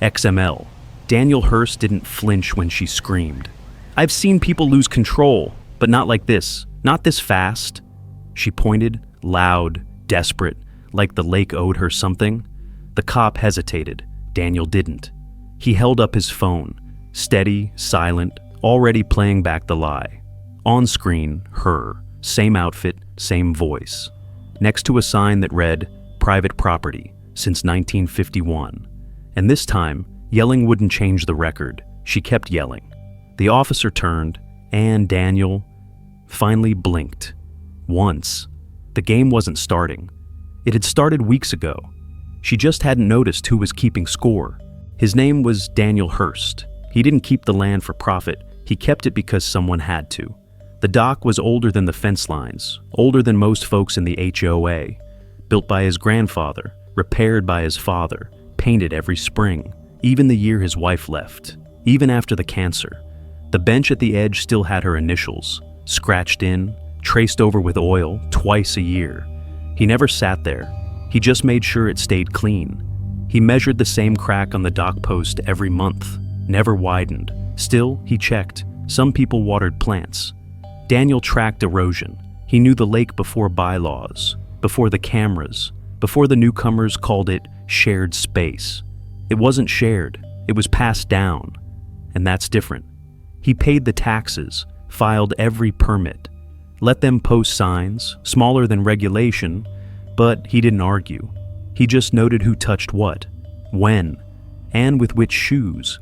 XML. Daniel Hurst didn't flinch when she screamed. "I've seen people lose control, but not like this. Not this fast." She pointed, loud, desperate, like the lake owed her something. The cop hesitated. Daniel didn't. He held up his phone, steady, silent, already playing back the lie. On screen, her, same outfit, same voice. Next to a sign that read, "Private property, since 1951. And this time, yelling wouldn't change the record. She kept yelling. The officer turned, and Daniel finally blinked. Once. The game wasn't starting. It had started weeks ago. She just hadn't noticed who was keeping score. His name was Daniel Hurst. He didn't keep the land for profit. He kept it because someone had to. The dock was older than the fence lines, older than most folks in the HOA. Built by his grandfather, repaired by his father, painted every spring, even the year his wife left, even after the cancer. The bench at the edge still had her initials, scratched in, traced over with oil twice a year. He never sat there. He just made sure it stayed clean. He measured the same crack on the dock post every month, never widened. Still, he checked. Some people watered plants. Daniel tracked erosion. He knew the lake before bylaws, before the cameras, before the newcomers called it shared space. It wasn't shared. It was passed down. And that's different. He paid the taxes, filed every permit, let them post signs, smaller than regulation, but he didn't argue. He just noted who touched what, when, and with which shoes.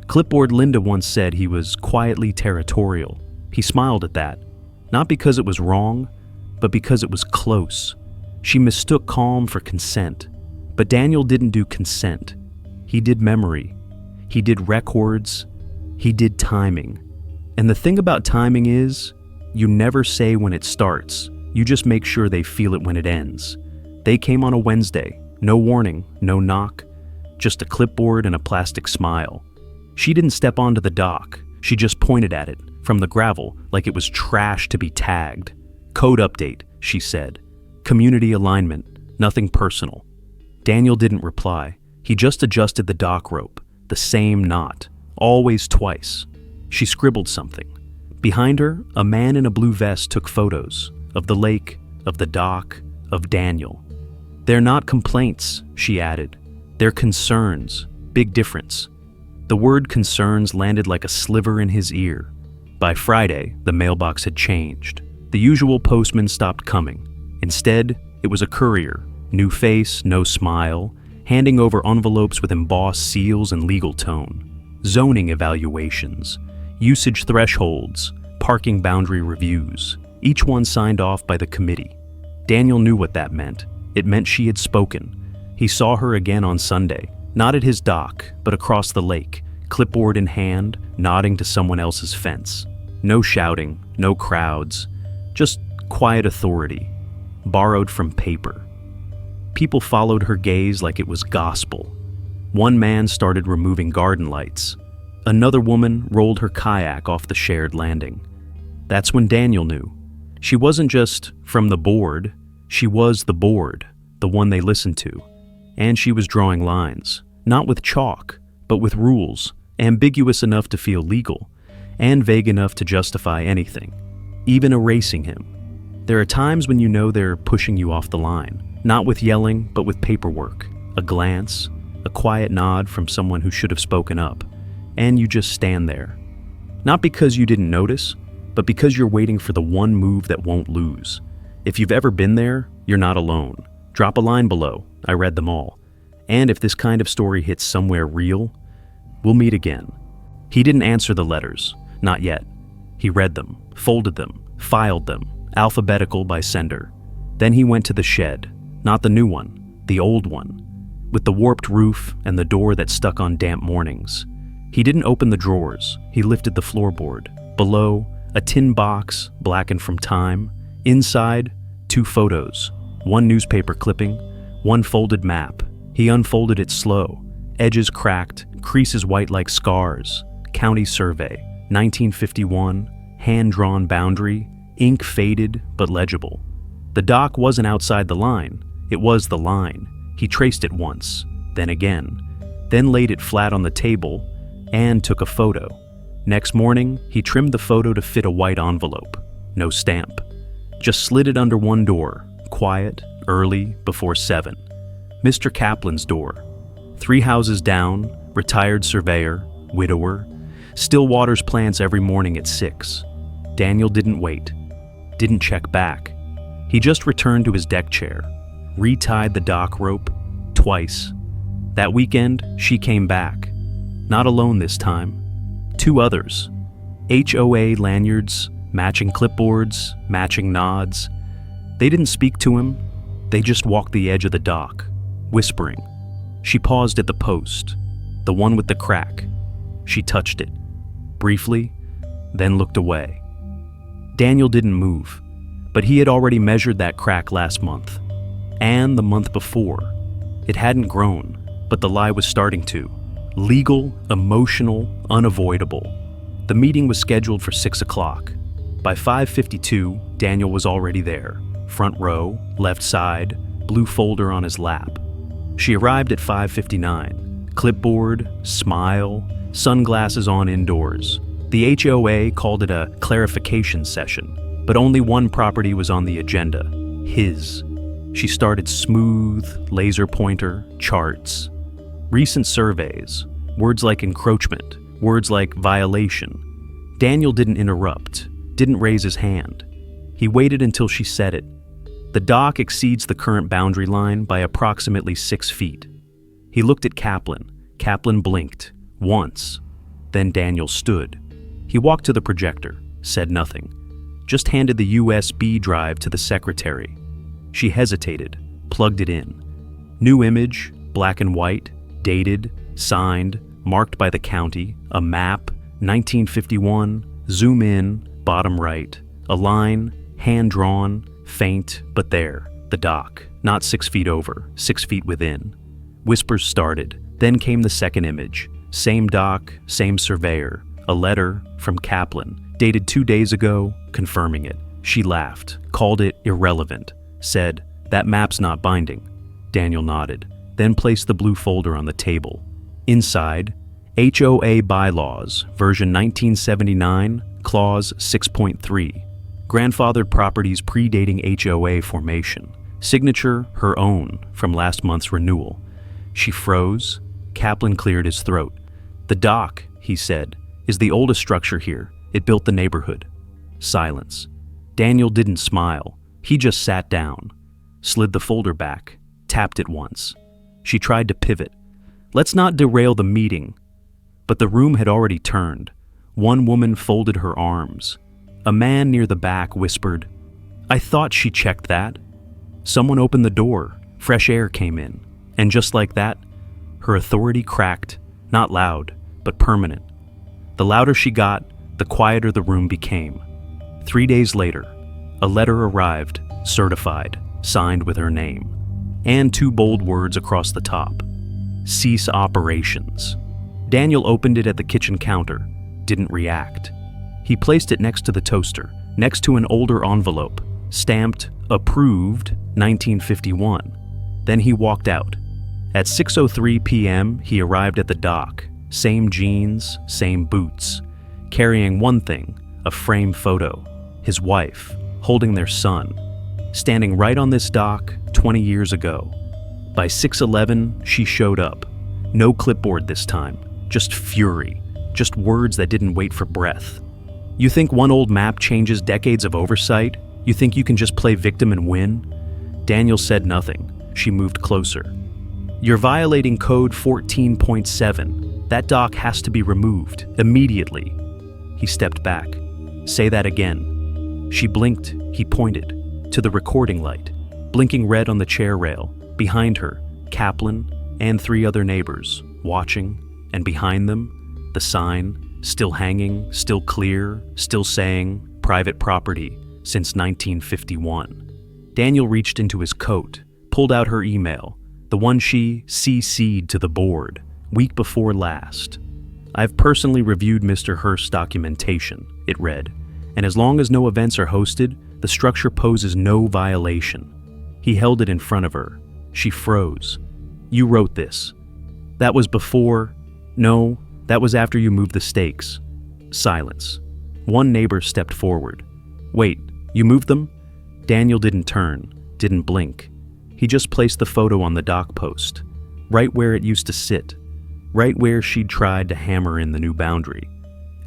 Clipboard Linda once said he was quietly territorial. He smiled at that, not because it was wrong, but because it was close. She mistook calm for consent. But Daniel didn't do consent. He did memory. He did records. He did timing. And the thing about timing is, you never say when it starts. You just make sure they feel it when it ends. They came on a Wednesday. No warning, no knock. Just a clipboard and a plastic smile. She didn't step onto the dock. She just pointed at it, from the gravel, like it was trash to be tagged. "Code update," she said. "Community alignment, nothing personal." Daniel didn't reply. He just adjusted the dock rope, the same knot, always twice. She scribbled something. Behind her, a man in a blue vest took photos of the lake, of the dock, of Daniel. "They're not complaints," she added. "They're concerns. Big difference." The word concerns landed like a sliver in his ear. By Friday, the mailbox had changed. The usual postman stopped coming. Instead, it was a courier, new face, no smile, handing over envelopes with embossed seals and legal tone. Zoning evaluations, usage thresholds, parking boundary reviews, each one signed off by the committee. Daniel knew what that meant. It meant she had spoken. He saw her again on Sunday, not at his dock, but across the lake, clipboard in hand, nodding to someone else's fence. No shouting, no crowds, just quiet authority, borrowed from paper. People followed her gaze like it was gospel. One man started removing garden lights. Another woman rolled her kayak off the shared landing. That's when Daniel knew. She wasn't just from the board, she was the board, the one they listened to. And she was drawing lines, not with chalk, but with rules, ambiguous enough to feel legal, and vague enough to justify anything, even erasing him. There are times when you know they're pushing you off the line, not with yelling, but with paperwork, a glance, a quiet nod from someone who should have spoken up, and you just stand there. Not because you didn't notice, but because you're waiting for the one move that won't lose. If you've ever been there, you're not alone. Drop a line below. I read them all. And if this kind of story hits somewhere real, we'll meet again. He didn't answer the letters. Not yet. He read them, folded them, filed them, alphabetical by sender. Then he went to the shed. Not the new one, the old one, with the warped roof and the door that stuck on damp mornings. He didn't open the drawers. He lifted the floorboard. Below, a tin box, blackened from time. Inside, 2 photos. One newspaper clipping, one folded map. He unfolded it slow. Edges cracked, creases white like scars. County survey, 1951, hand-drawn boundary, ink faded but legible. The dock wasn't outside the line. It was the line. He traced it once, then again. then laid it flat on the table and took a photo. Next morning, he trimmed the photo to fit a white envelope. No stamp. Just slid it under one door, quiet, early, before 7. Mr. Kaplan's door. 3 houses down, retired surveyor, widower, still waters plants every morning at 6. Daniel didn't wait, didn't check back. He just returned to his deck chair, retied the dock rope, twice. That weekend, she came back. Not alone this time. 2 others. HOA lanyards, matching clipboards, matching nods. They didn't speak to him. They just walked the edge of the dock, whispering. She paused at the post, the one with the crack. She touched it, briefly, then looked away. Daniel didn't move, but he had already measured that crack last month, and the month before. It hadn't grown, but the lie was starting to. Legal, emotional, unavoidable. The meeting was scheduled for 6 o'clock. By 5:52, Daniel was already there. Front row, left side, blue folder on his lap. She arrived at 5:59. Clipboard, smile, sunglasses on indoors. The HOA called it a clarification session, but only one property was on the agenda, his. She started smooth, laser pointer, charts. Recent surveys, words like encroachment, words like violation. Daniel didn't interrupt, didn't raise his hand. He waited until she said it. The dock exceeds the current boundary line by approximately 6 feet. He looked at Kaplan. Kaplan blinked, once. Then Daniel stood. He walked to the projector, said nothing, just handed the USB drive to the secretary. She hesitated, plugged it in. New image, black and white, dated, signed, marked by the county, a map, 1951, zoom in, bottom right, a line, hand-drawn, faint, but there, the dock, not 6 feet over, 6 feet within. Whispers started, then came the second image, same dock, same surveyor, a letter from Kaplan, dated 2 days ago, confirming it. She laughed, called it irrelevant, said, "That map's not binding." Daniel nodded, then placed the blue folder on the table. Inside, HOA bylaws, version 1979, clause 6.3. Grandfathered properties predating HOA formation. Signature, her own, from last month's renewal. She froze. Kaplan cleared his throat. "The dock," he said, "is the oldest structure here. It built the neighborhood." Silence. Daniel didn't smile. He just sat down, slid the folder back, tapped it once. She tried to pivot. Let's not derail the meeting. But the room had already turned. One woman folded her arms. A man near the back whispered, "I thought she checked that." Someone opened the door. Fresh air came in. And just like that, her authority cracked, not loud, but permanent. The louder she got, the quieter the room became. 3 days later, a letter arrived, certified, signed with her name, and 2 bold words across the top. "Cease operations." Daniel opened it at the kitchen counter, didn't react. He placed it next to the toaster, next to an older envelope, stamped, approved, 1951. Then he walked out. At 6:03 p.m., he arrived at the dock, same jeans, same boots, carrying one thing, a frame photo, his wife, holding their son, standing right on this dock 20 years ago. By 6:11, she showed up. No clipboard this time, just fury, just words that didn't wait for breath. You think one old map changes decades of oversight? You think you can just play victim and win? Daniel said nothing. She moved closer. "You're violating code 14.7. That dock has to be removed, immediately." He stepped back. "Say that again." She blinked, he pointed, to the recording light, blinking red on the chair rail. Behind her, Kaplan and 3 other neighbors, watching, and behind them, the sign, still hanging, still clear, still saying, "Private property, since 1951. Daniel reached into his coat, pulled out her email, the one she CC'd to the board, week before last. "I've personally reviewed Mr. Hurst's documentation," it read, "and as long as no events are hosted, the structure poses no violation." He held it in front of her. She froze. "You wrote this." That was before. No, that was after you moved the stakes. Silence. One neighbor stepped forward. Wait, you moved them? Daniel didn't turn, didn't blink. He just placed the photo on the dock post, right where it used to sit, right where she'd tried to hammer in the new boundary,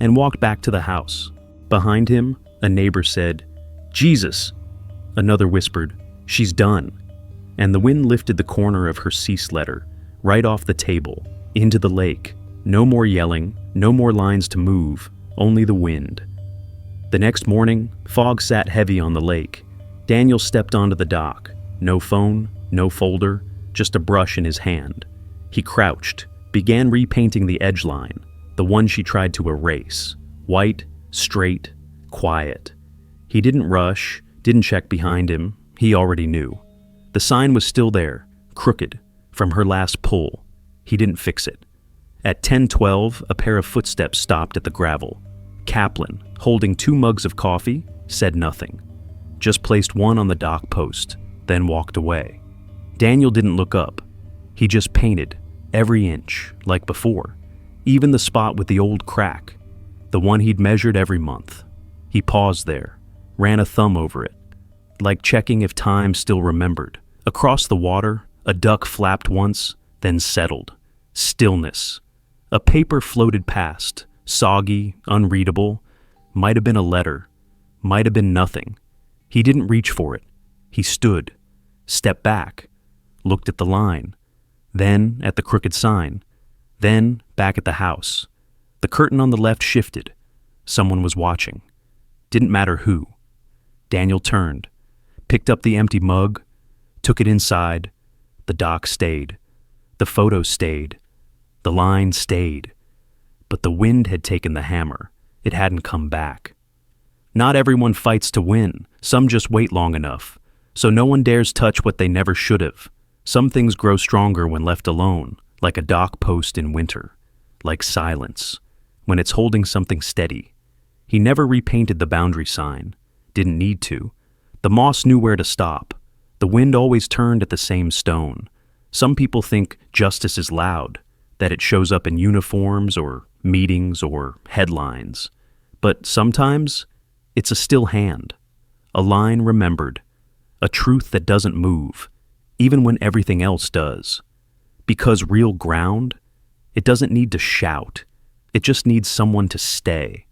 and walked back to the house. Behind him, a neighbor said, "Jesus!" Another whispered, "She's done." And the wind lifted the corner of her cease letter, right off the table, into the lake. No more yelling, no more lines to move, only the wind. The next morning, fog sat heavy on the lake. Daniel stepped onto the dock. No phone, no folder, just a brush in his hand. He crouched, began repainting the edge line, the one she tried to erase. White, straight, quiet. He didn't rush, didn't check behind him. He already knew. The sign was still there, crooked, from her last pull. He didn't fix it. At 10:12, a pair of footsteps stopped at the gravel. Kaplan, holding 2 mugs of coffee, said nothing. Just placed one on the dock post, then walked away. Daniel didn't look up. He just painted, every inch, like before. Even the spot with the old crack, the one he'd measured every month. He paused there, ran a thumb over it, like checking if time still remembered. Across the water, a duck flapped once, then settled. Stillness. A paper floated past, soggy, unreadable. Might have been a letter. Might have been nothing. He didn't reach for it. He stood, stepped back, looked at the line, then at the crooked sign, then back at the house. The curtain on the left shifted. Someone was watching. Didn't matter who. Daniel turned, picked up the empty mug, took it inside. The dock stayed. The photo stayed. The line stayed. But the wind had taken the hammer. It hadn't come back. Not everyone fights to win. Some just wait long enough. So no one dares touch what they never should have. Some things grow stronger when left alone, like a dock post in winter, like silence, when it's holding something steady. He never repainted the boundary sign. Didn't need to. The moss knew where to stop. The wind always turned at the same stone. Some people think justice is loud, that it shows up in uniforms or meetings or headlines. But sometimes it's a still hand, a line remembered, a truth that doesn't move, even when everything else does. Because real ground, it doesn't need to shout. It just needs someone to stay.